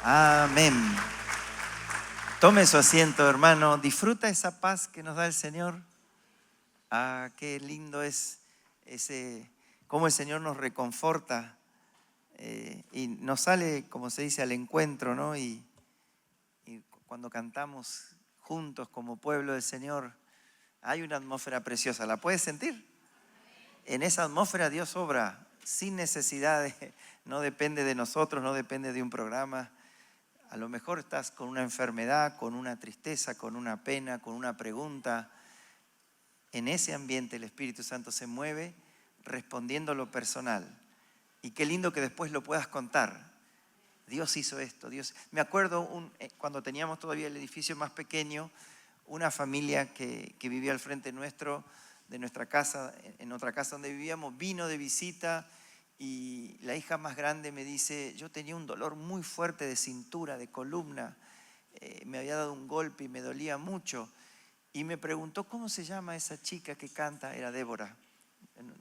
Amén. Tome su asiento, hermano. Disfruta esa paz que nos da el Señor. Qué lindo es cómo el Señor nos reconforta y nos sale, como se dice, al encuentro, ¿no? Y cuando cantamos juntos como pueblo del Señor, hay una atmósfera preciosa. ¿La puedes sentir? En esa atmósfera Dios obra sin necesidad no depende de nosotros, no depende de un programa. A lo mejor estás con una enfermedad, con una tristeza, con una pena, con una pregunta. En ese ambiente el Espíritu Santo se mueve respondiendo lo personal. Y qué lindo que después lo puedas contar. Dios hizo esto. Me acuerdo cuando teníamos todavía el edificio más pequeño, una familia que vivía al frente nuestro, de nuestra casa, en otra casa donde vivíamos, vino de visita. Y la hija más grande me dice, yo tenía un dolor muy fuerte de cintura, de columna, me había dado un golpe y me dolía mucho. Y me preguntó, ¿cómo se llama esa chica que canta? Era Débora.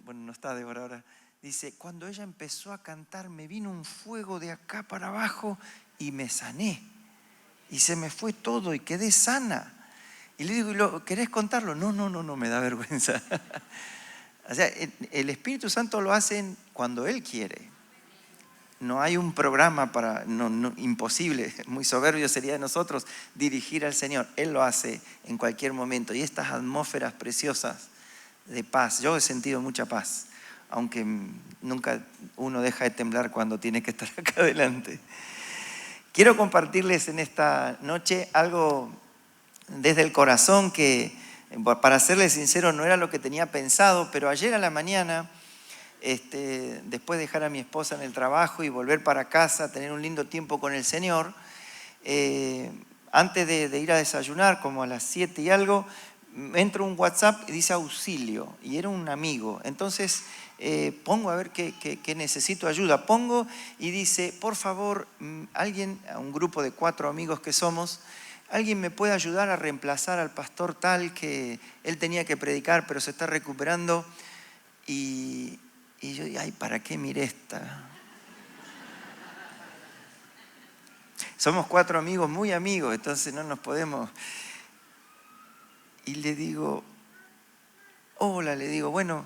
Bueno, no está Débora ahora. Dice, cuando ella empezó a cantar, me vino un fuego de acá para abajo y me sané. Y se me fue todo y quedé sana. Y le digo, ¿querés contarlo? No, me da vergüenza. O sea, el Espíritu Santo lo hace cuando Él quiere. No hay un programa imposible, muy soberbio sería de nosotros dirigir al Señor. Él lo hace en cualquier momento. Y estas atmósferas preciosas de paz, yo he sentido mucha paz, aunque nunca uno deja de temblar cuando tiene que estar acá adelante. Quiero compartirles en esta noche algo desde el corazón que, para serles sincero, no era lo que tenía pensado, pero ayer a la mañana, después de dejar a mi esposa en el trabajo y volver para casa, tener un lindo tiempo con el Señor, antes de ir a desayunar, como a las 7 y algo, entro un WhatsApp y dice auxilio, y era un amigo. Entonces pongo a ver que necesito ayuda. Pongo y dice, por favor, alguien, a un grupo de 4 amigos que somos, ¿alguien me puede ayudar a reemplazar al pastor tal que él tenía que predicar pero se está recuperando? Y yo, ay, ¿para qué miré esta? Somos 4 amigos, muy amigos, entonces no nos podemos. Y le digo, hola, le digo, bueno,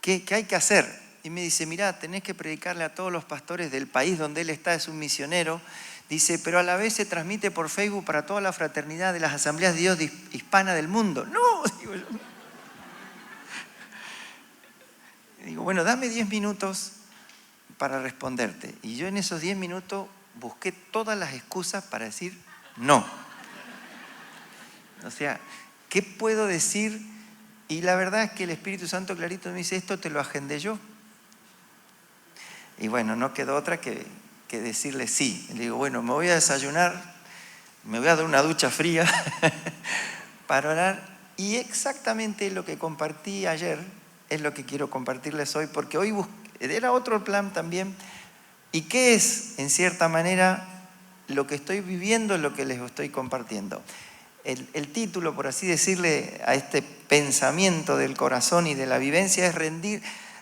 ¿qué hay que hacer? Y me dice, mirá, tenés que predicarle a todos los pastores del país donde él está, es un misionero. Dice, pero a la vez se transmite por Facebook para toda la fraternidad de las Asambleas de Dios hispana del mundo. No, digo yo. Digo, bueno, dame 10 minutos para responderte. Y yo en esos 10 minutos busqué todas las excusas para decir no. O sea, ¿qué puedo decir? Y la verdad es que el Espíritu Santo clarito me dice, esto te lo agendé yo. Y bueno, no quedó otra que decirle sí. Le digo, bueno, me voy a desayunar, me voy a dar una ducha fría para orar. Y exactamente lo que compartí ayer es lo que quiero compartirles hoy, porque hoy era otro plan también. ¿Y qué es, en cierta manera, lo que estoy viviendo, lo que les estoy compartiendo? El título, por así decirle, a este pensamiento del corazón y de la vivencia es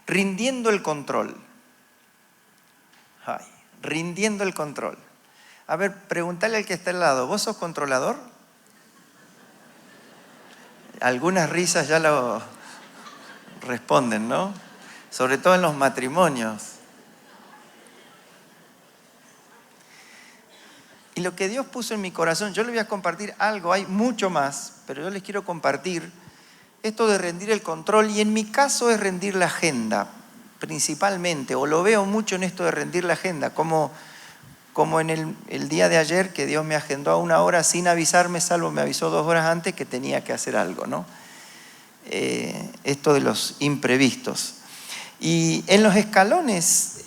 rindiendo el control. Ay, rindiendo el control. A ver, pregúntale al que está al lado, ¿vos sos controlador? Algunas risas ya lo responden, ¿no? Sobre todo en los matrimonios. Y lo que Dios puso en mi corazón, yo les voy a compartir algo, hay mucho más, pero yo les quiero compartir esto de rendir el control, y en mi caso es rendir la agenda, principalmente, o lo veo mucho en esto de rendir la agenda, como en el día de ayer que Dios me agendó a 1 hora sin avisarme, salvo me avisó 2 horas antes que tenía que hacer algo, ¿no? Esto de los imprevistos. Y en los escalones,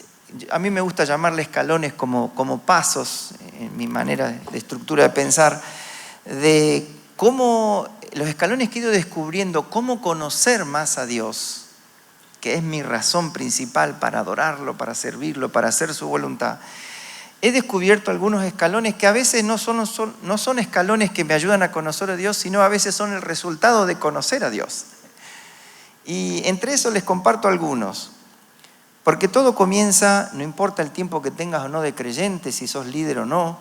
a mí me gusta llamarle escalones como pasos, en mi manera de estructura de pensar, de cómo los escalones que he ido descubriendo, cómo conocer más a Dios, que es mi razón principal para adorarlo, para servirlo, para hacer su voluntad. He descubierto algunos escalones que a veces no son escalones que me ayudan a conocer a Dios, sino a veces son el resultado de conocer a Dios. Y entre eso les comparto algunos. Porque todo comienza, no importa el tiempo que tengas o no de creyente, si sos líder o no,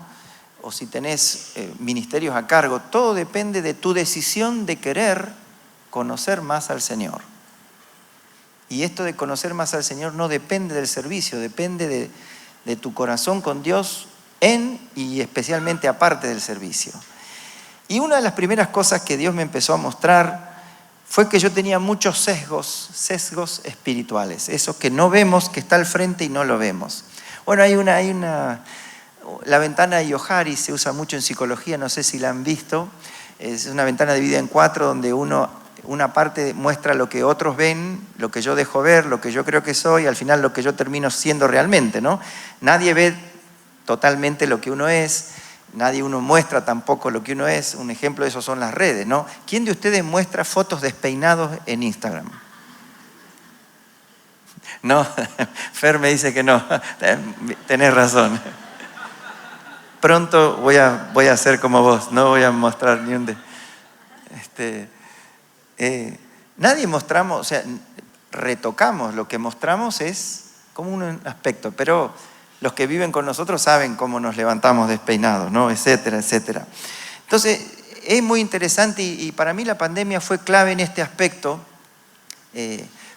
o si tenés ministerios a cargo, todo depende de tu decisión de querer conocer más al Señor. Y esto de conocer más al Señor no depende del servicio, depende de tu corazón con Dios en y especialmente aparte del servicio. Y una de las primeras cosas que Dios me empezó a mostrar fue que yo tenía muchos sesgos espirituales, esos que no vemos, que está al frente y no lo vemos. Bueno, la ventana de Johari se usa mucho en psicología, no sé si la han visto. Es una ventana dividida en 4 donde una parte muestra lo que otros ven, lo que yo dejo ver, lo que yo creo que soy, al final lo que yo termino siendo realmente, ¿no? Nadie ve totalmente lo que uno es, nadie uno muestra tampoco lo que uno es. Un ejemplo de eso son las redes, ¿no? ¿Quién de ustedes muestra fotos despeinados en Instagram? No, Fer me dice que no, tenés razón. Pronto voy a hacer como vos, no voy a mostrar ni un nadie mostramos, o sea, retocamos, lo que mostramos es como un aspecto, pero los que viven con nosotros saben cómo nos levantamos despeinados, ¿no? Etcétera, etcétera. Entonces, es muy interesante y para mí la pandemia fue clave en este aspecto,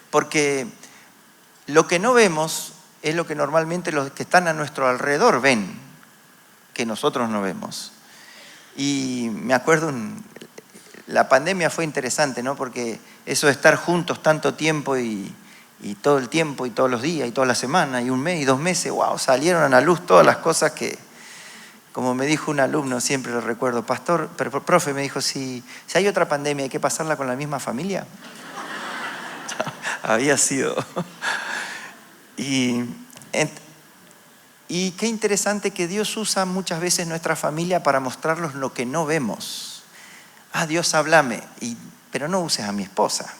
porque lo que no vemos es lo que normalmente los que están a nuestro alrededor ven, que nosotros no vemos. Y me acuerdo, la pandemia fue interesante, ¿no? Porque eso de estar juntos tanto tiempo y todo el tiempo y todos los días y toda la semana y un mes y 2 meses, wow, salieron a la luz todas las cosas que, como me dijo un alumno, siempre lo recuerdo, pastor, pero profe, me dijo, si hay otra pandemia, ¿hay que pasarla con la misma familia? Había sido. Y qué interesante que Dios usa muchas veces nuestra familia para mostrarnos lo que no vemos. Dios, háblame, pero no uses a mi esposa,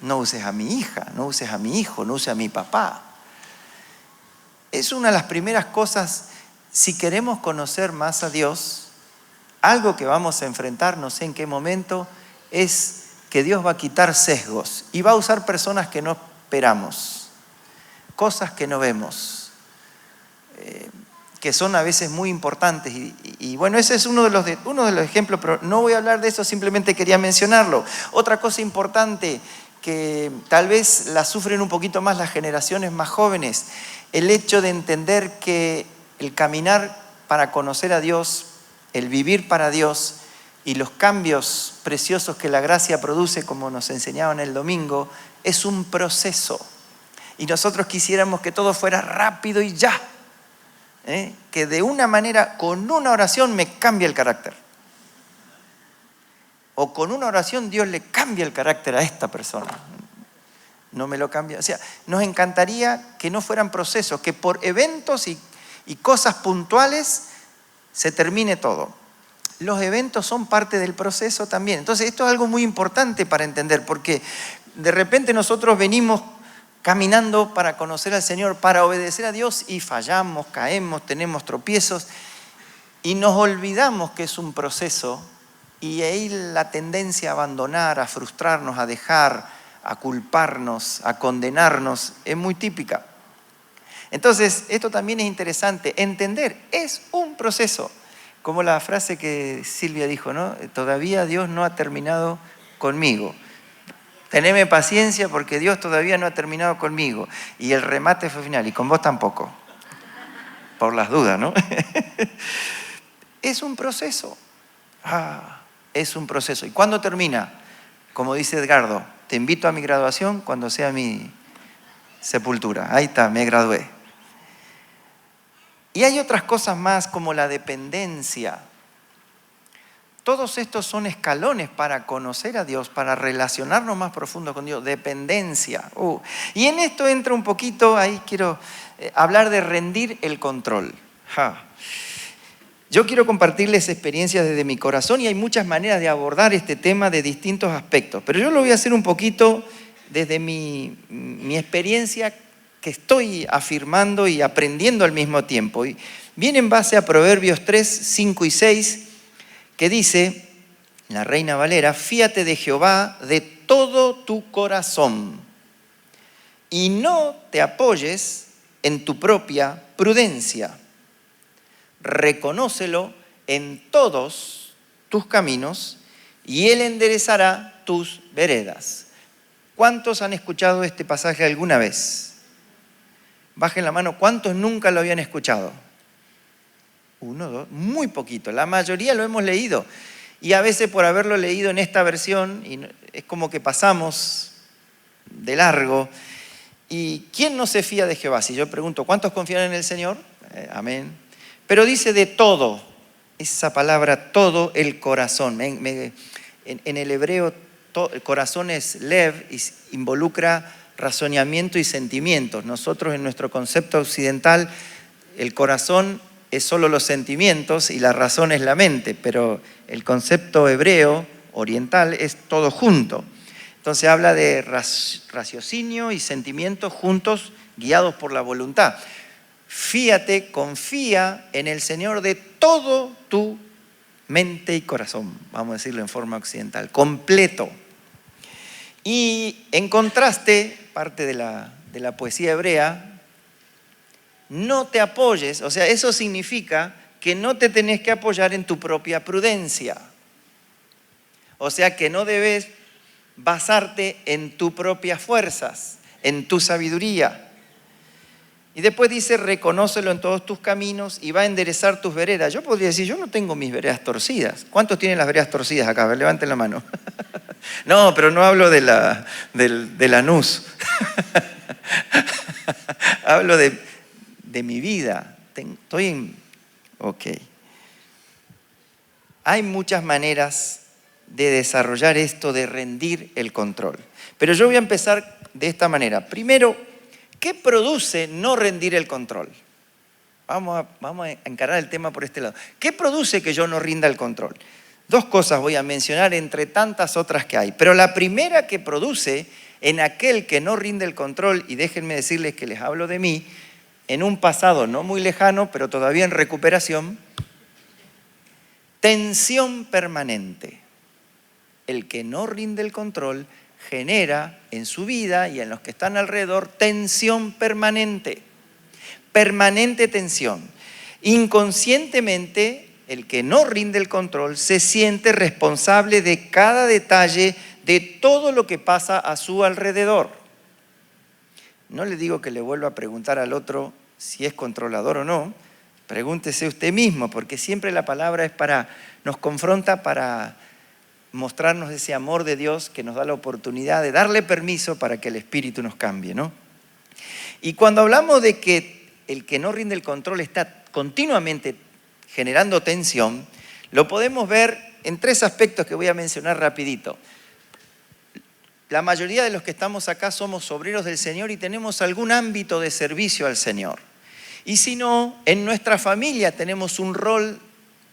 no uses a mi hija, no uses a mi hijo, no uses a mi papá. Es una de las primeras cosas, si queremos conocer más a Dios, algo que vamos a enfrentar, no sé en qué momento, es que Dios va a quitar sesgos y va a usar personas que no esperamos, cosas que no vemos, que son a veces muy importantes. Y bueno, ese es uno de los ejemplos, pero no voy a hablar de eso, simplemente quería mencionarlo. Otra cosa importante que tal vez la sufren un poquito más las generaciones más jóvenes, el hecho de entender que el caminar para conocer a Dios, el vivir para Dios y los cambios preciosos que la gracia produce, como nos enseñaban el domingo, es un proceso. Y nosotros quisiéramos que todo fuera rápido y ya. Que de una manera, con una oración me cambia el carácter. O con una oración Dios le cambia el carácter a esta persona. No me lo cambia. O sea, nos encantaría que no fueran procesos, que por eventos y cosas puntuales se termine todo. Los eventos son parte del proceso también. Entonces esto es algo muy importante para entender, porque de repente nosotros venimos caminando para conocer al Señor, para obedecer a Dios y fallamos, caemos, tenemos tropiezos y nos olvidamos que es un proceso y ahí la tendencia a abandonar, a frustrarnos, a dejar, a culparnos, a condenarnos es muy típica. Entonces, esto también es interesante, entender, es un proceso, como la frase que Silvia dijo, ¿no? Todavía Dios no ha terminado conmigo. Teneme paciencia porque Dios todavía no ha terminado conmigo. Y el remate fue final, y con vos tampoco. Por las dudas, ¿no? Es un proceso. Es un proceso. ¿Y cuándo termina? Como dice Edgardo, te invito a mi graduación cuando sea mi sepultura. Ahí está, me gradué. Y hay otras cosas más como la dependencia. Todos estos son escalones para conocer a Dios, para relacionarnos más profundo con Dios. Dependencia. Y en esto entra un poquito, ahí quiero hablar de rendir el control. Yo quiero compartirles experiencias desde mi corazón y hay muchas maneras de abordar este tema de distintos aspectos. Pero yo lo voy a hacer un poquito desde mi experiencia que estoy afirmando y aprendiendo al mismo tiempo. Y viene en base a Proverbios 3, 5 y 6, que dice, la Reina Valera, fíate de Jehová de todo tu corazón y no te apoyes en tu propia prudencia. reconócelo en todos tus caminos y Él enderezará tus veredas. ¿Cuántos han escuchado este pasaje alguna vez? Bajen la mano, ¿cuántos nunca lo habían escuchado? Uno, dos, muy poquito. La mayoría lo hemos leído. Y a veces por haberlo leído en esta versión, es como que pasamos de largo. ¿Y quién no se fía de Jehová? Si yo pregunto, ¿cuántos confían en el Señor? Amén. Pero dice de todo, esa palabra todo, el corazón. En el hebreo, el corazón es lev y involucra razonamiento y sentimientos. Nosotros en nuestro concepto occidental, el corazón es solo los sentimientos y la razón es la mente, pero el concepto hebreo, oriental, es todo junto. Entonces habla de raciocinio y sentimientos juntos, guiados por la voluntad. Fíate, confía en el Señor de todo tu mente y corazón, vamos a decirlo en forma occidental, completo. Y en contraste, parte de la poesía hebrea, no te apoyes, o sea, eso significa que no te tenés que apoyar en tu propia prudencia. O sea, que no debes basarte en tus propias fuerzas, en tu sabiduría. Y después dice, reconócelo en todos tus caminos y va a enderezar tus veredas. Yo podría decir, yo no tengo mis veredas torcidas. ¿Cuántos tienen las veredas torcidas acá? A ver, levanten la mano. No, pero no hablo de la anus. Hablo de mi vida. Ok. Hay muchas maneras de desarrollar esto, de rendir el control. Pero yo voy a empezar de esta manera. Primero, ¿qué produce no rendir el control? Vamos a encarar el tema por este lado. ¿Qué produce que yo no rinda el control? Dos cosas voy a mencionar entre tantas otras que hay. Pero la primera que produce en aquel que no rinde el control, y déjenme decirles que les hablo de mí, en un pasado no muy lejano, pero todavía en recuperación, tensión permanente. El que no rinde el control genera en su vida y en los que están alrededor tensión permanente. Permanente tensión. Inconscientemente, el que no rinde el control se siente responsable de cada detalle de todo lo que pasa a su alrededor. No le digo que le vuelva a preguntar al otro si es controlador o no. Pregúntese usted mismo, porque siempre la palabra nos confronta para mostrarnos ese amor de Dios que nos da la oportunidad de darle permiso para que el Espíritu nos cambie, ¿no? Y cuando hablamos de que el que no rinde el control está continuamente generando tensión, lo podemos ver en tres aspectos que voy a mencionar rapidito. La mayoría de los que estamos acá somos obreros del Señor y tenemos algún ámbito de servicio al Señor. Y si no, en nuestra familia tenemos un rol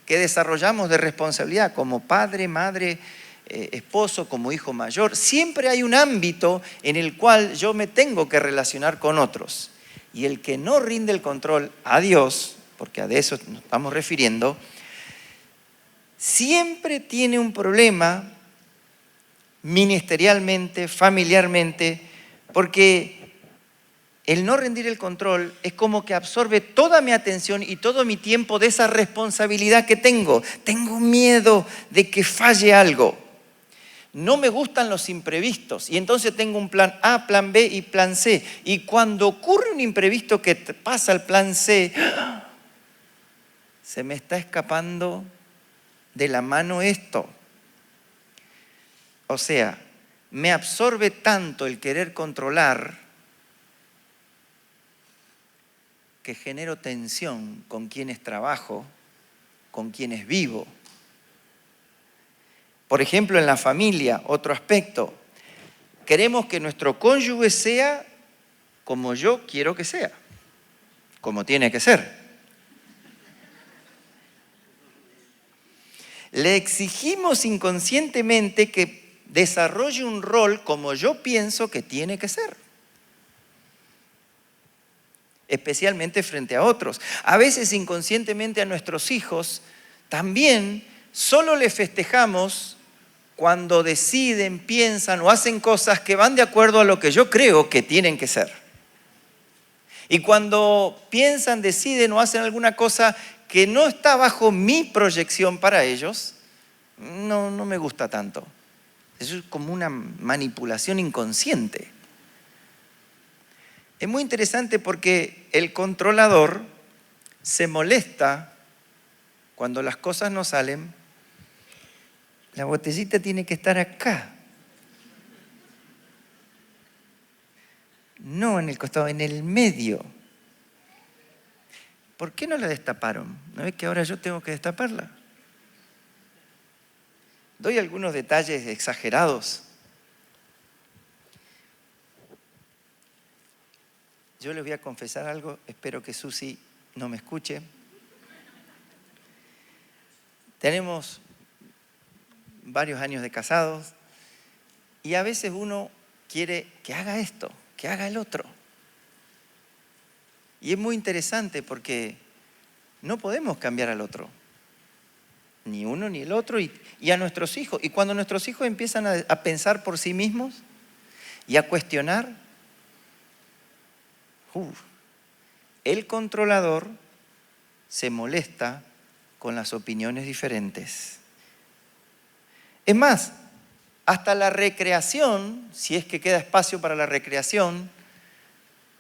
que desarrollamos de responsabilidad como padre, madre, esposo, como hijo mayor. Siempre hay un ámbito en el cual yo me tengo que relacionar con otros. Y el que no rinde el control a Dios, porque a eso nos estamos refiriendo, siempre tiene un problema ministerialmente, familiarmente, porque el no rendir el control es como que absorbe toda mi atención y todo mi tiempo de esa responsabilidad que tengo. Tengo miedo de que falle algo. No me gustan los imprevistos y entonces tengo un plan A, plan B y plan C. Y cuando ocurre un imprevisto que pasa al plan C, se me está escapando de la mano esto. O sea, me absorbe tanto el querer controlar que genero tensión con quienes trabajo, con quienes vivo. Por ejemplo, en la familia, otro aspecto. Queremos que nuestro cónyuge sea como yo quiero que sea, como tiene que ser. Le exigimos inconscientemente que desarrolle un rol como yo pienso que tiene que ser, especialmente frente a otros. A veces inconscientemente a nuestros hijos también solo les festejamos cuando deciden, piensan o hacen cosas que van de acuerdo a lo que yo creo que tienen que ser. Y cuando piensan, deciden o hacen alguna cosa que no está bajo mi proyección para ellos, no me gusta tanto. Eso es como una manipulación inconsciente. Es muy interesante porque el controlador se molesta cuando las cosas no salen. La botellita tiene que estar acá. No en el costado, en el medio. ¿Por qué no la destaparon? ¿No ves que ahora yo tengo que destaparla? Doy algunos detalles exagerados. Yo les voy a confesar algo, espero que Susi no me escuche. Tenemos varios años de casados y a veces uno quiere que haga esto, que haga el otro. Y es muy interesante porque no podemos cambiar al otro, ni uno ni el otro, y a nuestros hijos. Y cuando nuestros hijos empiezan a pensar por sí mismos y a cuestionar, el controlador se molesta con las opiniones diferentes. Es más, hasta la recreación, si es que queda espacio para la recreación,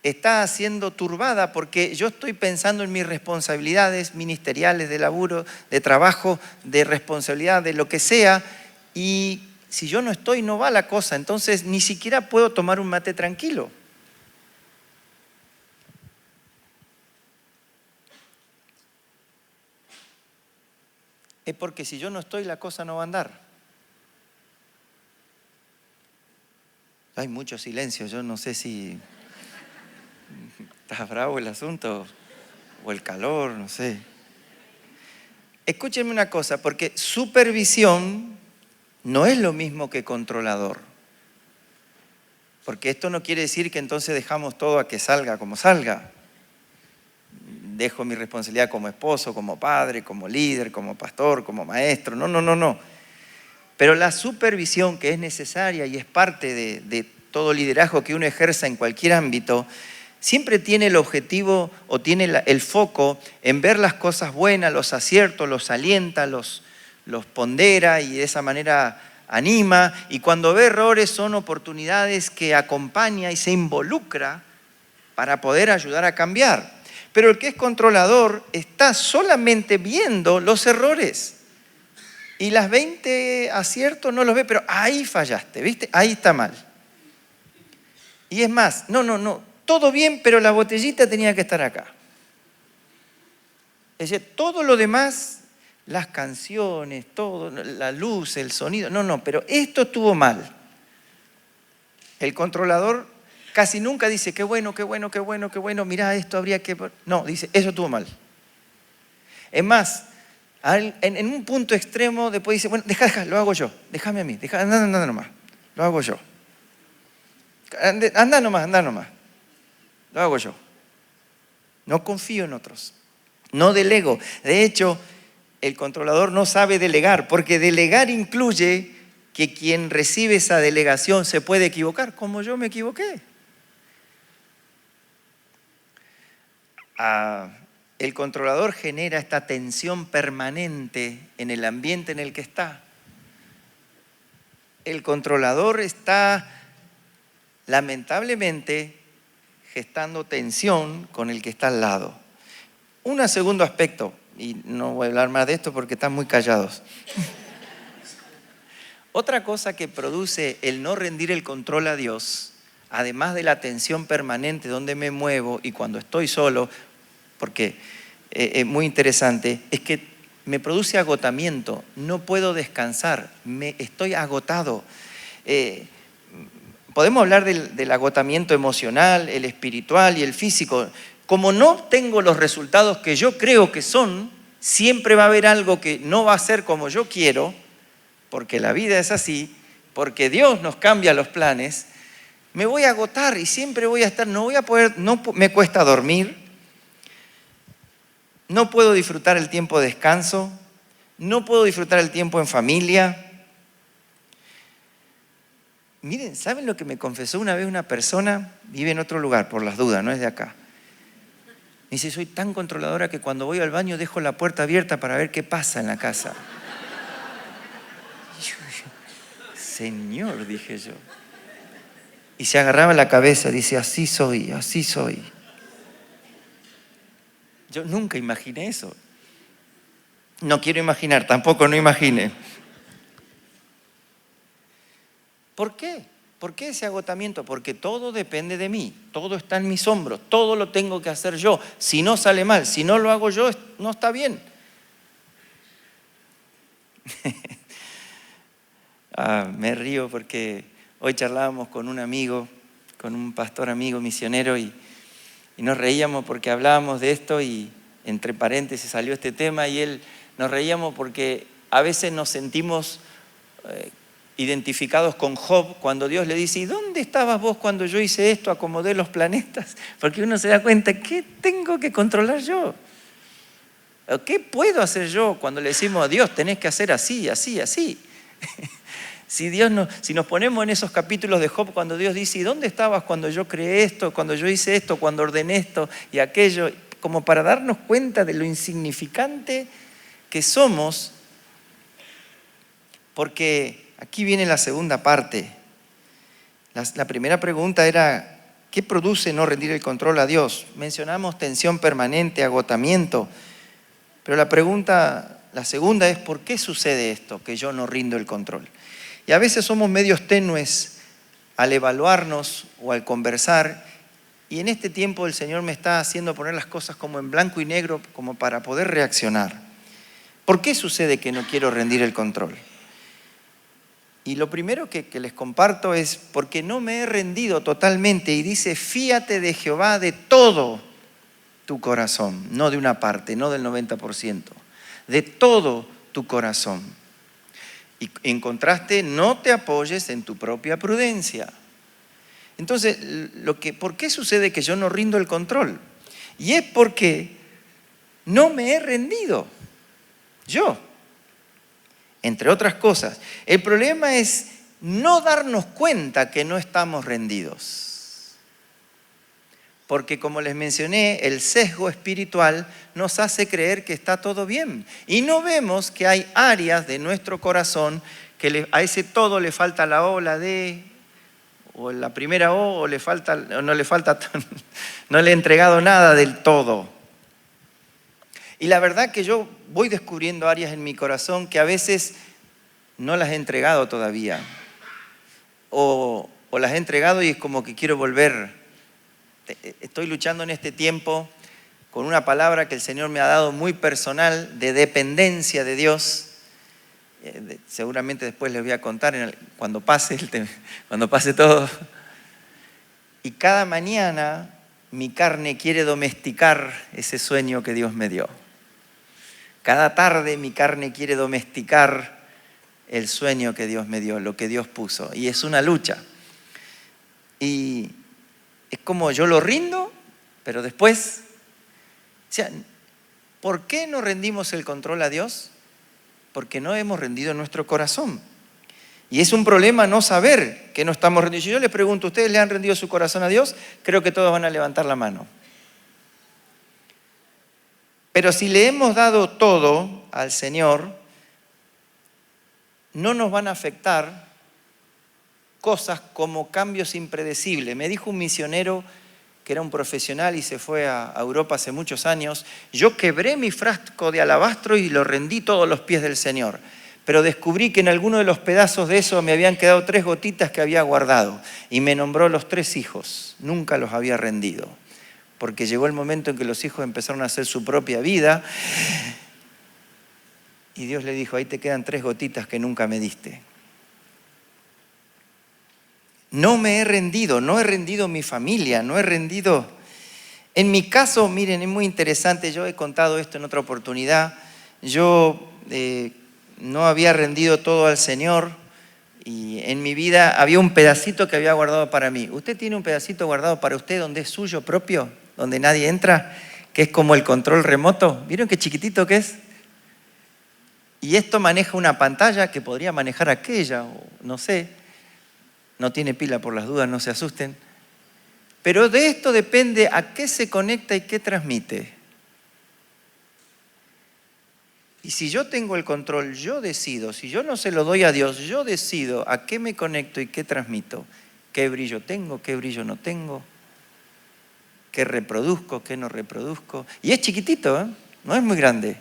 está siendo turbada porque yo estoy pensando en mis responsabilidades ministeriales, de laburo, de trabajo, de responsabilidad, de lo que sea, y si yo no estoy, no va la cosa. Entonces ni siquiera puedo tomar un mate tranquilo. Es porque si yo no estoy, la cosa no va a andar. Hay mucho silencio, yo no sé si está bravo el asunto o el calor, no sé. Escúchenme una cosa, porque supervisión no es lo mismo que controlador. Porque esto no quiere decir que entonces dejamos todo a que salga como salga. Dejo mi responsabilidad como esposo, como padre, como líder, como pastor, como maestro. No. Pero la supervisión que es necesaria y es parte de todo liderazgo que uno ejerza en cualquier ámbito, siempre tiene el objetivo o tiene el foco en ver las cosas buenas, los aciertos, los alienta, los pondera y de esa manera anima. Y cuando ve errores son oportunidades que acompaña y se involucra para poder ayudar a cambiar. Pero el que es controlador está solamente viendo los errores. Y las 20 aciertos no los ve, pero ahí fallaste, ¿viste? Ahí está mal. Y es más, no, todo bien, pero la botellita tenía que estar acá. Es decir, todo lo demás, las canciones, todo, la luz, el sonido, no, pero esto estuvo mal. El controlador casi nunca dice, qué bueno, mirá, esto habría que... No, dice, eso estuvo mal. Es más, en un punto extremo después dice, bueno, deja, lo hago yo, déjame a mí, anda nomás, lo hago yo. Anda nomás, lo hago yo. No confío en otros, no delego. De hecho, el controlador no sabe delegar, porque delegar incluye que quien recibe esa delegación se puede equivocar, como yo me equivoqué. El controlador genera esta tensión permanente en el ambiente en el que está. El controlador está lamentablemente gestando tensión con el que está al lado. Un segundo aspecto, y no voy a hablar más de esto porque están muy callados. Otra cosa que produce el no rendir el control a Dios, además de la tensión permanente donde me muevo y cuando estoy solo, porque es muy interesante, es que me produce agotamiento, no puedo descansar, estoy agotado. Podemos hablar del agotamiento emocional, el espiritual y el físico. Como no tengo los resultados que yo creo que son, siempre va a haber algo que no va a ser como yo quiero, porque la vida es así, porque Dios nos cambia los planes. Me voy a agotar y siempre voy a estar, no voy a poder, me cuesta dormir, no puedo disfrutar el tiempo de descanso, no puedo disfrutar el tiempo en familia. Miren, ¿saben lo que me confesó una vez una persona? Vive en otro lugar, por las dudas, no es de acá. Me dice, soy tan controladora que cuando voy al baño dejo la puerta abierta para ver qué pasa en la casa. Señor, dije yo. Y se agarraba la cabeza, dice, así soy, así soy. Yo nunca imaginé eso. No quiero imaginar, tampoco no imagine. ¿Por qué? ¿Por qué ese agotamiento? Porque todo depende de mí, todo está en mis hombros, todo lo tengo que hacer yo. Si no sale mal, si no lo hago yo, no está bien. Me río porque hoy charlábamos con un amigo, con un pastor amigo misionero y nos reíamos porque hablábamos de esto y entre paréntesis salió este tema y nos reíamos porque a veces nos sentimos identificados con Job cuando Dios le dice, ¿y dónde estabas vos cuando yo hice esto, acomodé los planetas? Porque uno se da cuenta, ¿qué tengo que controlar yo? ¿Qué puedo hacer yo cuando le decimos a Dios, tenés que hacer así, así, así? Si nos ponemos en esos capítulos de Job cuando Dios dice, ¿y dónde estabas cuando yo creé esto, cuando yo hice esto, cuando ordené esto y aquello? Como para darnos cuenta de lo insignificante que somos, porque aquí viene la segunda parte. La primera pregunta era, ¿qué produce no rendir el control a Dios? Mencionamos tensión permanente, agotamiento, pero la segunda es, ¿por qué sucede esto, que yo no rindo el control? Y a veces somos medios tenues al evaluarnos o al conversar, y en este tiempo el Señor me está haciendo poner las cosas como en blanco y negro, como para poder reaccionar. ¿Por qué sucede que no quiero rendir el control? Y lo primero que les comparto es porque no me he rendido totalmente, y dice, fíate de Jehová de todo tu corazón, no de una parte, no del 90%, de todo tu corazón. Y en contraste, no te apoyes en tu propia prudencia. Entonces, ¿por qué sucede que yo no rindo el control? Y es porque no me he rendido, yo, entre otras cosas. El problema es no darnos cuenta que no estamos rendidos. Porque como les mencioné, el sesgo espiritual nos hace creer que está todo bien. Y no vemos que hay áreas de nuestro corazón que a ese todo le falta la O, la D, o la primera O, o no le he entregado nada del todo. Y la verdad que yo voy descubriendo áreas en mi corazón que a veces no las he entregado todavía. O las he entregado y es como que quiero volver. Estoy luchando en este tiempo con una palabra que el Señor me ha dado muy personal de dependencia de Dios. Seguramente después les voy a contar cuando pase todo. Y cada mañana mi carne quiere domesticar ese sueño que Dios me dio. Cada tarde mi carne quiere domesticar el sueño que Dios me dio, lo que Dios puso. Y es una lucha. Y es como yo lo rindo, pero después, ¿por qué no rendimos el control a Dios? Porque no hemos rendido nuestro corazón. Y es un problema no saber que no estamos rendidos. Si yo les pregunto, ¿ustedes le han rendido su corazón a Dios? Creo que todos van a levantar la mano. Pero si le hemos dado todo al Señor, no nos van a afectar cosas como cambios impredecibles. Me dijo un misionero que era un profesional y se fue a Europa hace muchos años, yo quebré mi frasco de alabastro y lo rendí todos a los pies del Señor. Pero descubrí que en alguno de los pedazos de eso me habían quedado 3 gotitas que había guardado. Y me nombró los 3 hijos. Nunca los había rendido. Porque llegó el momento en que los hijos empezaron a hacer su propia vida. Y Dios le dijo, ahí te quedan 3 gotitas que nunca me diste. No me he rendido, no he rendido mi familia, no he rendido. En mi caso, miren, es muy interesante, yo he contado esto en otra oportunidad. Yo no había rendido todo al Señor y en mi vida había un pedacito que había guardado para mí. ¿Usted tiene un pedacito guardado para usted donde es suyo propio, donde nadie entra, que es como el control remoto? ¿Vieron qué chiquitito que es? Y esto maneja una pantalla que podría manejar aquella, o no sé. No tiene pila por las dudas, no se asusten. Pero de esto depende a qué se conecta y qué transmite. Y si yo tengo el control, yo decido. Si yo no se lo doy a Dios, yo decido a qué me conecto y qué transmito. ¿Qué brillo tengo? ¿Qué brillo no tengo? ¿Qué reproduzco? ¿Qué no reproduzco? Y es chiquitito, ¿eh? No es muy grande.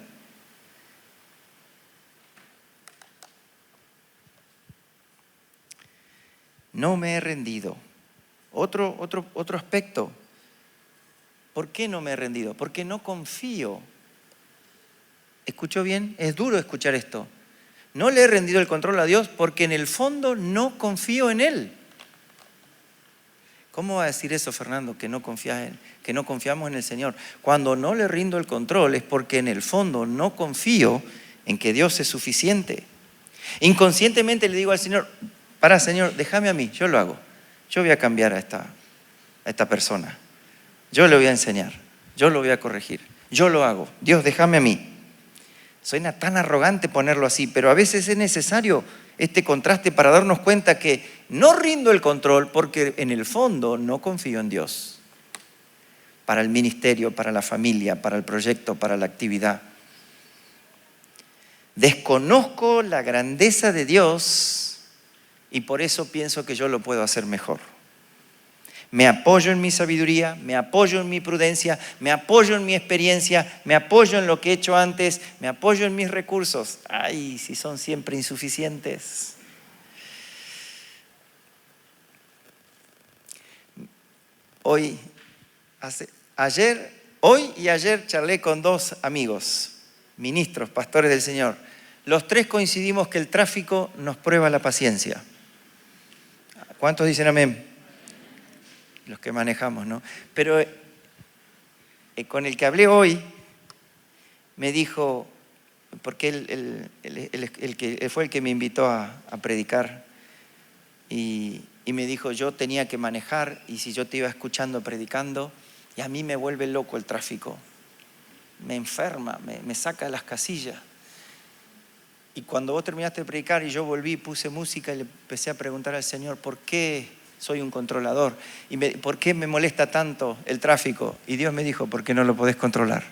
No me he rendido. Otro aspecto. ¿Por qué no me he rendido? Porque no confío. ¿Escuchó bien? Es duro escuchar esto. No le he rendido el control a Dios porque en el fondo no confío en Él. ¿Cómo va a decir eso, Fernando, que no confiamos en el Señor? Cuando no le rindo el control es porque en el fondo no confío en que Dios es suficiente. Inconscientemente le digo al Señor, para Señor, déjame a mí, yo lo hago. Yo voy a cambiar a esta persona. Yo le voy a enseñar, yo lo voy a corregir, yo lo hago. Dios, déjame a mí. Suena tan arrogante ponerlo así, pero a veces es necesario este contraste para darnos cuenta que no rindo el control porque en el fondo no confío en Dios. Para el ministerio, para la familia, para el proyecto, para la actividad. Desconozco la grandeza de Dios y por eso pienso que yo lo puedo hacer mejor. Me apoyo en mi sabiduría, me apoyo en mi prudencia, me apoyo en mi experiencia, me apoyo en lo que he hecho antes, me apoyo en mis recursos. Ay, si son siempre insuficientes. Hoy y ayer charlé con 2 amigos, ministros, pastores del Señor. Los 3 coincidimos que el tráfico nos prueba la paciencia. ¿Cuántos dicen amén? Los que manejamos, ¿no? Pero con el que hablé hoy me dijo, porque él fue el que me invitó a predicar y me dijo, yo tenía que manejar y si yo te iba escuchando predicando, y a mí me vuelve loco el tráfico, me enferma, me saca de las casillas. Y cuando vos terminaste de predicar y yo volví, puse música y le empecé a preguntar al Señor, ¿por qué soy un controlador? ¿Y por qué me molesta tanto el tráfico? Y Dios me dijo, ¿por qué no lo podés controlar?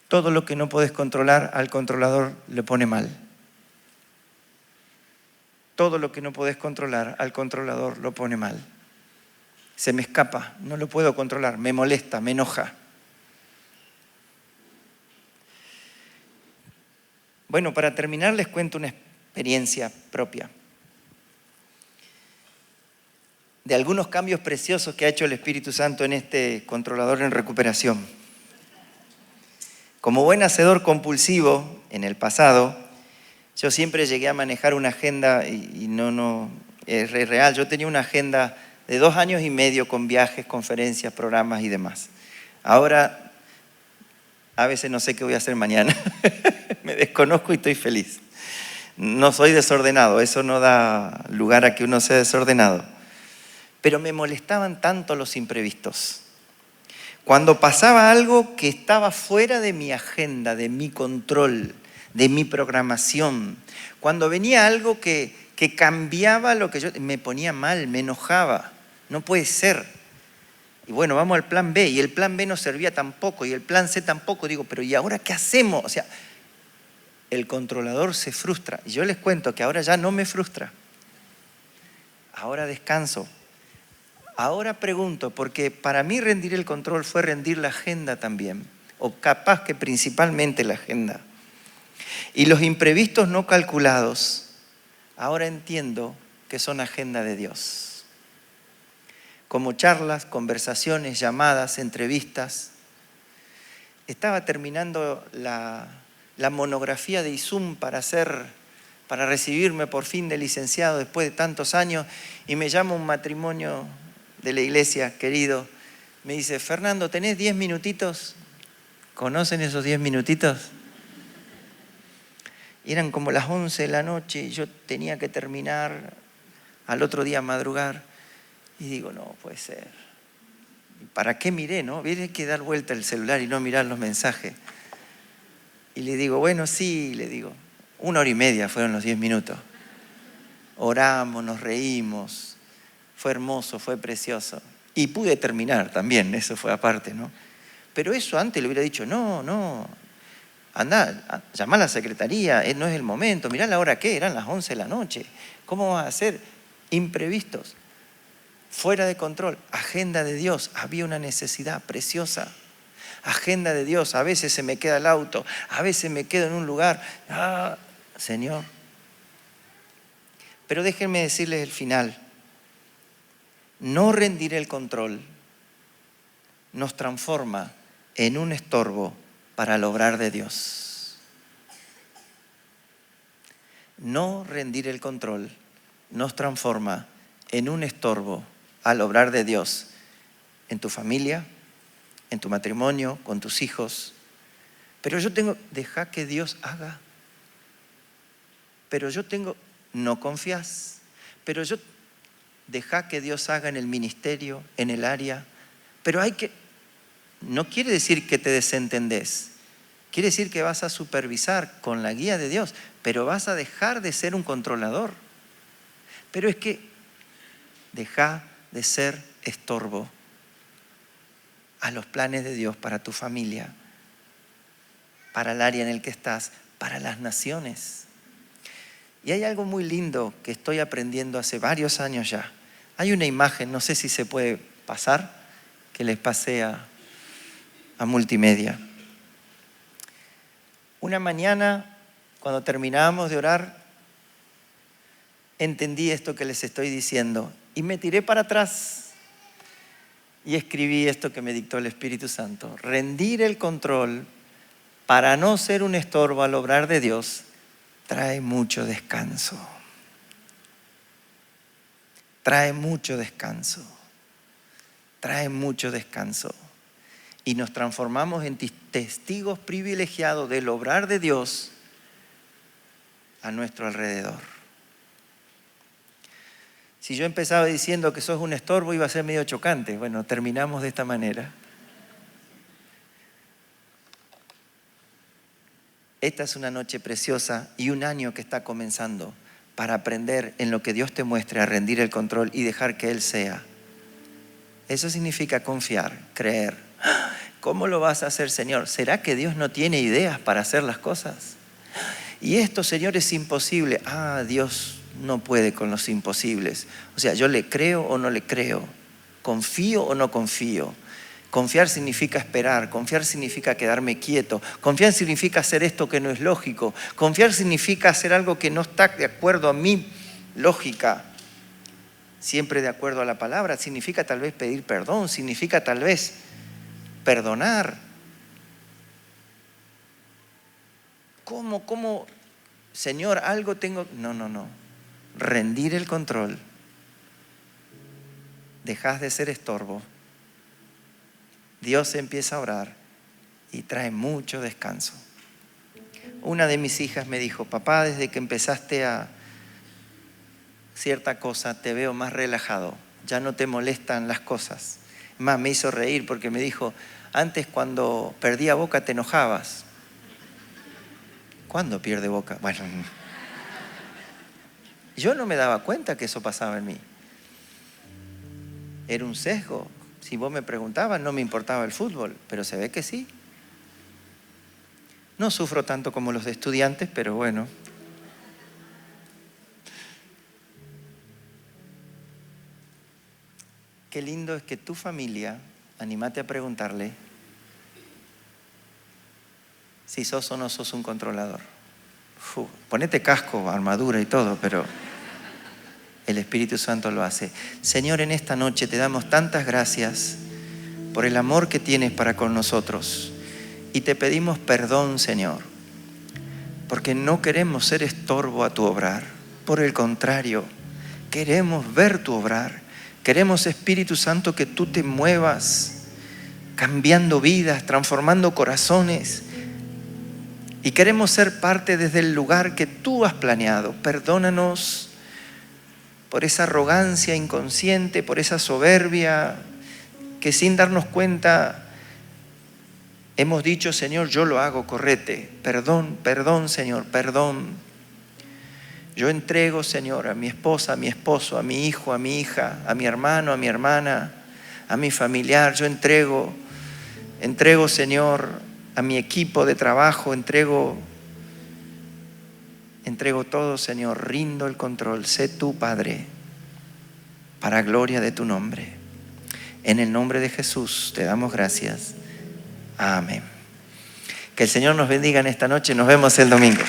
Todo lo que no podés controlar al controlador le pone mal. Todo lo que no podés controlar al controlador lo pone mal. Se me escapa, no lo puedo controlar, me molesta, me enoja. Bueno, para terminar les cuento una experiencia propia de algunos cambios preciosos que ha hecho el Espíritu Santo en este controlador en recuperación. Como buen hacedor compulsivo en el pasado, yo siempre llegué a manejar una agenda y no es real. Yo tenía una agenda de 2 años y medio con viajes, conferencias, programas y demás. Ahora, a veces no sé qué voy a hacer mañana. Me desconozco y estoy feliz. No soy desordenado, eso no da lugar a que uno sea desordenado. Pero me molestaban tanto los imprevistos. Cuando pasaba algo que estaba fuera de mi agenda, de mi control, de mi programación, cuando venía algo que cambiaba lo que yo... me ponía mal, me enojaba. No puede ser. Y bueno, vamos al plan B. Y el plan B no servía tampoco. Y el plan C tampoco. Digo, pero ¿y ahora qué hacemos? O sea, el controlador se frustra. Y yo les cuento que ahora ya no me frustra. Ahora descanso. Ahora pregunto, porque para mí rendir el control fue rendir la agenda también. O capaz que principalmente la agenda. Y los imprevistos no calculados, ahora entiendo que son agenda de Dios. Como charlas, conversaciones, llamadas, entrevistas. Estaba terminando la monografía de ISUM para recibirme por fin de licenciado después de tantos años y me llama un matrimonio de la iglesia, querido. Me dice, Fernando, ¿tenés 10 minutitos? ¿Conocen esos 10 minutitos? Y eran como las 11 de la noche y yo tenía que terminar al otro día madrugar. Y digo, no puede ser. ¿Para qué miré, no? Hay que dar vuelta el celular y no mirar los mensajes. Y le digo, bueno, sí, le digo. 1 hora y media fueron los 10 minutos. Oramos, nos reímos. fue hermoso, fue precioso. Y pude terminar también, eso fue aparte, ¿no? Pero eso antes le hubiera dicho, no, anda, llama a la secretaría, no es el momento, mirá la hora que eran las 11 de la noche. ¿Cómo vas a hacer? Imprevistos, fuera de control. Agenda de Dios, había una necesidad preciosa. Agenda de Dios, a veces se me queda el auto, a veces me quedo en un lugar. Señor. Pero déjenme decirles el final. No rendir el control nos transforma en un estorbo para el obrar de Dios. No rendir el control nos transforma en un estorbo al obrar de Dios en tu familia, en tu matrimonio, con tus hijos. Pero deja que Dios haga. Pero no confías. Pero deja que Dios haga en el ministerio, en el área. Pero no quiere decir que te desentendés. Quiere decir que vas a supervisar con la guía de Dios, pero vas a dejar de ser un controlador. Pero es que deja de ser estorbo a los planes de Dios para tu familia, para el área en el que estás, para las naciones. Y hay algo muy lindo que estoy aprendiendo hace varios años ya. Hay una imagen, no sé si se puede pasar, que les pasé a multimedia. Una mañana, cuando terminábamos de orar, entendí esto que les estoy diciendo y me tiré para atrás y escribí esto que me dictó el Espíritu Santo. Rendir el control para no ser un estorbo al obrar de Dios trae mucho descanso. Trae mucho descanso. Trae mucho descanso. Y nos transformamos en testigos privilegiados del obrar de Dios a nuestro alrededor. Si yo empezaba diciendo que sos un estorbo, iba a ser medio chocante. Bueno, terminamos de esta manera. Esta es una noche preciosa y un año que está comenzando para aprender en lo que Dios te muestre a rendir el control y dejar que Él sea. Eso significa confiar, creer. ¿Cómo lo vas a hacer, Señor? ¿Será que Dios no tiene ideas para hacer las cosas? Y esto, Señor, es imposible. Dios no puede con los imposibles. O sea, yo le creo o no le creo. Confío o no confío. Confiar significa esperar. Confiar significa quedarme quieto. Confiar significa hacer esto que no es lógico. Confiar significa hacer algo que no está de acuerdo a mi lógica. Siempre de acuerdo a la palabra. Significa tal vez pedir perdón. Significa tal vez perdonar. ¿Cómo? Señor, algo tengo. No. Rendir el control. Dejas de ser estorbo. Dios empieza a orar y trae mucho descanso. Una de mis hijas me dijo, papá, desde que empezaste a cierta cosa te veo más relajado, ya no te molestan las cosas. Más, me hizo reír porque me dijo, antes cuando perdía Boca te enojabas. ¿Cuándo pierde Boca? Bueno, yo no me daba cuenta que eso pasaba en mí. Era un sesgo. Si vos me preguntabas, no me importaba el fútbol, pero se ve que sí. No sufro tanto como los de estudiantes, pero bueno. Qué lindo es que tu familia, anímate a preguntarle si sos o no sos un controlador. Ponete casco, armadura y todo, pero el Espíritu Santo lo hace. Señor, en esta noche te damos tantas gracias por el amor que tienes para con nosotros. Y te pedimos perdón, Señor, porque no queremos ser estorbo a tu obrar. Por el contrario, queremos ver tu obrar. Queremos, Espíritu Santo, que tú te muevas, cambiando vidas, transformando corazones. Y queremos ser parte desde el lugar que tú has planeado. Perdónanos por esa arrogancia inconsciente, por esa soberbia, que sin darnos cuenta hemos dicho, Señor, yo lo hago, correte. Perdón, Señor, perdón. Yo entrego, Señor, a mi esposa, a mi esposo, a mi hijo, a mi hija, a mi hermano, a mi hermana, a mi familiar. Yo entrego, Señor, a mi equipo de trabajo, entrego todo, Señor. Rindo el control. Sé tú, Padre, para gloria de tu nombre. En el nombre de Jesús te damos gracias. Amén. Que el Señor nos bendiga en esta noche. Nos vemos el domingo.